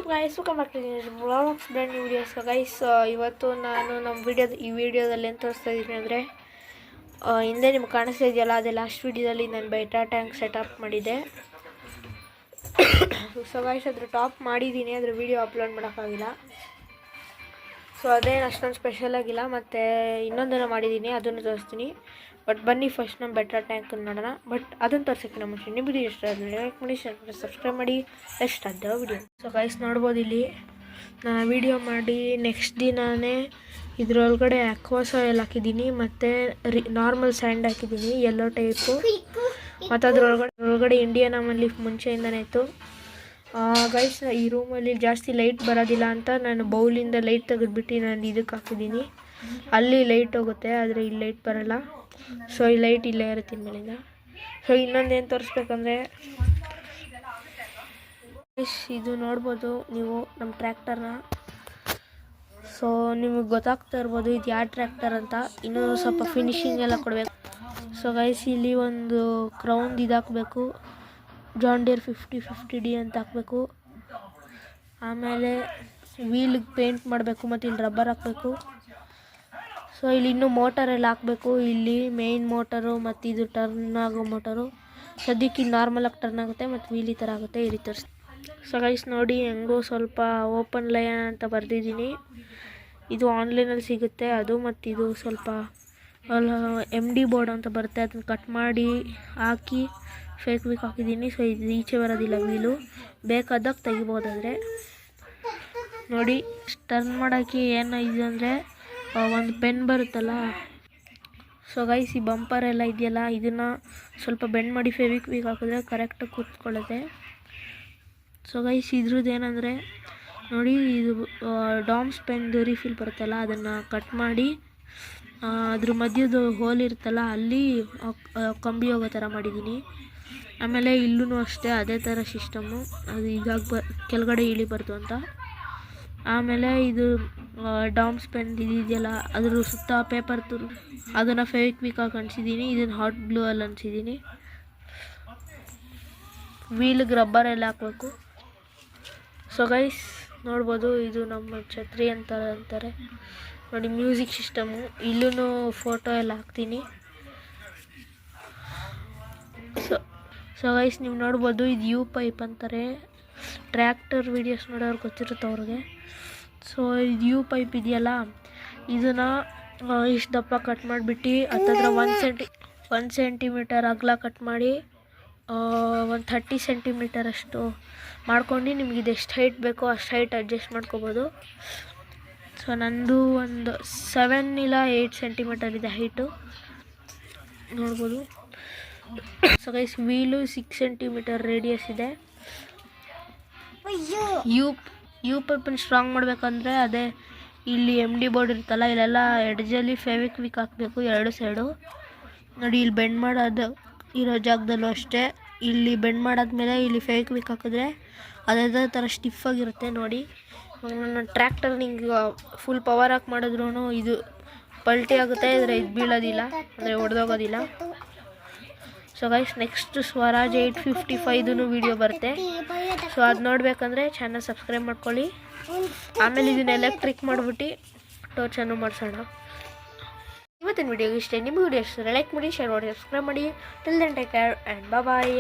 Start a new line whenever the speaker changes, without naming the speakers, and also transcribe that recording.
Guys welcome back to vlogs brand new videos. Guys ಇವತ್ತು ನಾನು ನಮ್ಮ ಈ ವಿಡಿಯೋದಲ್ಲಿ ಏನು ತೋರಿಸ್ತಾ ಇದ್ದೀನಿ ಅಂದರೆ ಹಿಂದೆ ನಿಮ್ಗೆ ಕಾಣಿಸ್ತಾ ಇದೆಯಲ್ಲ, ಅದೇ ಲಾಸ್ಟ್ ವಿಡಿಯೋದಲ್ಲಿ ನಾನು ಬೈಟಾ ಟ್ಯಾಂಕ್ ಸೆಟಪ್ ಮಾಡಿದ್ದೆ. ಸೊ ಗೈಸ್ ಅದ್ರ ಟಾಪ್ ಮಾಡಿದ್ದೀನಿ, ಅದ್ರ ವಿಡಿಯೋ ಅಪ್ಲೋಡ್ ಮಾಡೋಕ್ಕಾಗಿಲ್ಲ. ಸೊ ಅದೇನು ಅಷ್ಟೊಂದು ಸ್ಪೆಷಲ್ ಆಗಿಲ್ಲ. ಮತ್ತು ಇನ್ನೊಂದನ್ನು ಮಾಡಿದ್ದೀನಿ, ಅದನ್ನು ತೋರಿಸ್ತೀನಿ. ಬಟ್ ಬನ್ನಿ ಫಸ್ಟ್ ನಮ್ಮ ಬೆಟರ್ ಟ್ಯಾಂಕ್ ನೋಡೋಣ. ಬಟ್ ಅದನ್ನು ತೋರ್ಸೋಕ್ಕೆ ನಮ್ಮ ಮುಂಚೆ ನಿಮ್ಮ ವಿಡಿಯೋ ಇಷ್ಟ ಆದರೆ ಲೈಕ್ ಮಾಡಿ, ಶೇರ್ ಮಾಡಿ, ಸಬ್ಸ್ಕ್ರೈಬ್ ಮಾಡಿ. ಎಷ್ಟು ಅದ ವಿಡಿಯೋ. ಸೊ ಗೈಸ್ ನೋಡ್ಬೋದು, ಇಲ್ಲಿ ನಾನು ವಿಡಿಯೋ ಮಾಡಿ ನೆಕ್ಸ್ಟ್ ದಿನಾನೇ ಇದರೊಳಗಡೆ ಅಕ್ವಾಸ್ ಆಯಿಲ್ ಹಾಕಿದ್ದೀನಿ, ಮತ್ತು ನಾರ್ಮಲ್ ಸ್ಯಾಂಡ್ ಹಾಕಿದ್ದೀನಿ ಯೆಲ್ಲೋ ಟೈಪು. ಮತ್ತು ಅದರೊಳಗಡೆ ಇಂಡಿಯನ್ ಆಮನ್ ಲೀಫ್ ಮುಂಚೆಯಿಂದನೇ ಇತ್ತು. ಗೈಸ್ ಈ ರೂಮಲ್ಲಿ ಜಾಸ್ತಿ ಲೈಟ್ ಬರೋದಿಲ್ಲ ಅಂತ ನಾನು ಬೌಲಿಂದ ಲೈಟ್ ತೆಗೆದುಬಿಟ್ಟು ನಾನು ಇದಕ್ಕೆ ಹಾಕಿದ್ದೀನಿ. ಅಲ್ಲಿ ಲೈಟ್ ಹೋಗುತ್ತೆ, ಆದರೆ ಇಲ್ಲಿ ಲೈಟ್ ಬರೋಲ್ಲ. ಸೊ ಈ ಲೈಟ್ ಇಲ್ಲೇ ಇರುತ್ತೆ ಇನ್ಮೇಲಿಂದ. ಸೊ ಇನ್ನೊಂದೇನು ತೋರಿಸ್ಬೇಕಂದ್ರೆ ಇದು ನೋಡ್ಬೋದು ನೀವು ನಮ್ಮ ಟ್ರ್ಯಾಕ್ಟರ್ನ. ಸೊ ನಿಮಗೆ ಗೊತ್ತಾಗ್ತಾ ಇರ್ಬೋದು ಇದು ಯಾವ ಟ್ರ್ಯಾಕ್ಟರ್ ಅಂತ. ಇನ್ನೂ ಸ್ವಲ್ಪ ಫಿನಿಶಿಂಗ್ ಎಲ್ಲ ಕೊಡಬೇಕು. ಸೊ ಗೈಸ್ ಇಲ್ಲಿ ಒಂದು ಕ್ರೌನ್ ಇದಾಕಬೇಕು, ಜಾನ್ ಡಿಯರ್ 5050D ಅಂತ ಹಾಕಬೇಕು. ಆಮೇಲೆ ವೀಲಿಗೆ ಪೇಂಟ್ ಮಾಡಬೇಕು, ಮತ್ತು ಇಲ್ಲಿ ರಬ್ಬರ್ ಹಾಕಬೇಕು. ಸೊ ಇಲ್ಲಿ ಇನ್ನೂ ಮೋಟರೆಲ್ಲ ಹಾಕಬೇಕು. ಇಲ್ಲಿ ಮೇಯ್ನ್ ಮೋಟರು ಮತ್ತು ಇದು ಟರ್ನ್ ಆಗೋ ಮೋಟರು. ಸದ್ಯಕ್ಕೆ ಇದು ನಾರ್ಮಲಾಗಿ ಟರ್ನ್ ಆಗುತ್ತೆ ಮತ್ತು ವೀಲಿ ಥರ ಆಗುತ್ತೆ, ಈ ರೀತಿ ತೋರಿಸ್ತೀನಿ. ಸೊ ಗೈಸ್ ನೋಡಿ, ಹೆಂಗೋ ಸ್ವಲ್ಪ ಓಪನ್ ಲೈನ್ ಅಂತ ಬರೆದಿದ್ದೀನಿ. ಇದು ಆನ್ಲೈನಲ್ಲಿ ಸಿಗುತ್ತೆ ಅದು. ಮತ್ತು ಇದು ಸ್ವಲ್ಪ MD ಬೋರ್ಡ್ ಅಂತ ಬರುತ್ತೆ, ಅದನ್ನು ಕಟ್ ಮಾಡಿ ಹಾಕಿ ಫೇಕ್ ವೀಕ್ ಹಾಕಿದ್ದೀನಿ. ಸೊ ಇದು ಈಚೆ ಬರೋದಿಲ್ಲ ವೀಲು, ಬೇಕಾದಾಗ ತೆಗಿಬೋದಾದರೆ. ನೋಡಿ ಟರ್ನ್ ಮಾಡೋಕ್ಕೆ ಏನು ಇದೆ ಅಂದರೆ ಒಂದು ಪೆನ್ ಬರುತ್ತಲ್ಲ. ಸೊ ಗೈಸ್ ಈ ಬಂಪರ್ ಎಲ್ಲ ಇದೆಯಲ್ಲ, ಇದನ್ನು ಸ್ವಲ್ಪ ಬೆಂಡ್ ಮಾಡಿ ಫೇವಿಕ್ ವೀಕ್ ಹಾಕಿದ್ರೆ ಕರೆಕ್ಟಾಗಿ ಕೂತ್ಕೊಳ್ಳುತ್ತೆ. ಸೊ ಗೈಸ್ ಇದ್ರದ್ದು ಏನಂದರೆ ನೋಡಿ, ಇದು ಡಾಮ್ಸ್ ಪೆನ್ದು ರೀಫಿಲ್ ಬರುತ್ತಲ್ಲ, ಅದನ್ನು ಕಟ್ ಮಾಡಿ ಅದ್ರ ಮಧ್ಯದ ಹೋಲ್ ಇರುತ್ತಲ್ಲ ಅಲ್ಲಿ ಕಂಬಿ ಹೋಗೋ ಥರ ಮಾಡಿದ್ದೀನಿ. ಆಮೇಲೆ ಇಲ್ಲೂ ಅಷ್ಟೇ ಅದೇ ಥರ ಸಿಸ್ಟಮ್ಮು, ಅದು ಕೆಳಗಡೆ ಇಳಿಬಾರ್ದು ಅಂತ. ಆಮೇಲೆ ಇದು ಡಾಮ್ಸ್ ಪೆನ್ ಇದೆಯಲ್ಲ, ಅದ್ರ ಸುತ್ತ ಪೇಪರ್ ಅದನ್ನು ಫೇವಿಕ್ ವೀಕ್ ಹಾಕಿ ಅಂಟಿಸಿದ್ದೀನಿ. ಇದನ್ನು ಹಾಟ್ ಗ್ಲೂ ಅಲ್ಲಿ ಅಂಟಿಸಿದ್ದೀನಿ. ವೀಲಿಗೆ ರಬ್ಬರ್ ಎಲ್ಲ ಹಾಕಬೇಕು. ಸೊ ಗೈಸ್ ನೋಡ್ಬೋದು, ಇದು ನಮ್ಮ ಛತ್ರಿ ಅಂತಾರೆ ನೋಡಿ, ಮ್ಯೂಸಿಕ್ ಸಿಸ್ಟಮು. ಇಲ್ಲೂ ಫೋಟೋ ಎಲ್ಲ ಹಾಕ್ತೀನಿ. ಸೊ ಗೈಸ್ ನೀವು ನೋಡ್ಬೋದು, ಇದು ಯು ಪೈಪ್ ಅಂತಾರೆ. ಟ್ರ್ಯಾಕ್ಟರ್ ವೀಡಿಯೋಸ್ ನೋಡೋರು ಗೊತ್ತಿರುತ್ತೆ ಅವ್ರಿಗೆ. ಸೊ ಇದು ಯು ಪೈಪ್ ಇದೆಯಲ್ಲ, ಇದನ್ನು ಇಷ್ಟು ದಪ್ಪ ಕಟ್ ಮಾಡಿಬಿಟ್ಟು ಹತ್ತತ್ರ 1 ಸೆಂಟಿಮೀಟರ್ ಅಗಲ ಕಟ್ ಮಾಡಿ ಒಂದು 30 ಸೆಂಟಿಮೀಟರ್ ಅಷ್ಟು ಮಾಡ್ಕೊಂಡು ನಿಮ್ಗೆ ಇದು ಎಷ್ಟು ಹೈಟ್ ಬೇಕೋ ಅಷ್ಟು ಹೈಟ್ ಅಡ್ಜಸ್ಟ್ ಮಾಡ್ಕೋಬೋದು. ಸೊ ನಂದು ಒಂದು 7 ಇಲ್ಲ 8 ಸೆಂಟಿಮೀಟರ್ ಇದೆ ಹೈಟು, ನೋಡ್ಬೋದು. So guys wheel 6 centimetre radius ಇದೆ. ಯು ಪೈಪನ್ನು ಸ್ಟ್ರಾಂಗ್ ಮಾಡಬೇಕಂದ್ರೆ ಅದೇ ಇಲ್ಲಿ MD ಬೋರ್ಡ್ ಇರುತ್ತಲ್ಲ, ಇಲ್ಲೆಲ್ಲ ಎಡ್ಜಲ್ಲಿ ಫೇವಿಕ್ ವೀಕ್ ಹಾಕಬೇಕು 2 ಸೈಡು. ನೋಡಿ ಇಲ್ಲಿ ಬೆಂಡ್ ಮಾಡೋದು ಇರೋ ಜಾಗದಲ್ಲೂ ಅಷ್ಟೇ, ಇಲ್ಲಿ ಬೆಂಡ್ ಮಾಡಾದ್ಮೇಲೆ ಇಲ್ಲಿ ಫೇವಿಕ್ ವೀಕ್ ಹಾಕಿದ್ರೆ ಅದೇ ಥರ ಸ್ಟಿಫಾಗಿರುತ್ತೆ. ನೋಡಿ ನನ್ನ ಟ್ರ್ಯಾಕ್ಟರ್ ನಿಂಗೆ ಫುಲ್ ಪವರ್ ಹಾಕಿ ಮಾಡಿದ್ರೂ ಇದು ಪಲ್ಟಿ ಆಗುತ್ತೆ, ಆದರೆ ಇದು ಬೀಳೋದಿಲ್ಲ, ಅಂದರೆ ಒಡೆದೋಗೋದಿಲ್ಲ. So guys next Swaraj 855 video ಬರುತ್ತೆ. ಸೊ ಅದು ನೋಡಬೇಕಂದ್ರೆ ಚಾನಲ್ ಸಬ್ಸ್ಕ್ರೈಬ್ ಮಾಡ್ಕೊಳ್ಳಿ. ಆಮೇಲೆ ಇದನ್ನ ಎಲೆಕ್ಟ್ರಿಕ್ ಮಾಡಿಬಿಟ್ಟು ಟೋರ್ಚನ್ನು ಮಾಡಿಸೋಣ. ಇವತ್ತಿನ ವಿಡಿಯೋಗೆ ಇಷ್ಟೇ. ನಿಮ್ಮ ವಿಡಿಯೋ ಇಷ್ಟ ಲೈಕ್ ಮಾಡಿ, ಶೇರ್ ಮಾಡಿ, ಸಬ್ಸ್ಕ್ರೈಬ್ ಮಾಡಿ. Till then take care and bye.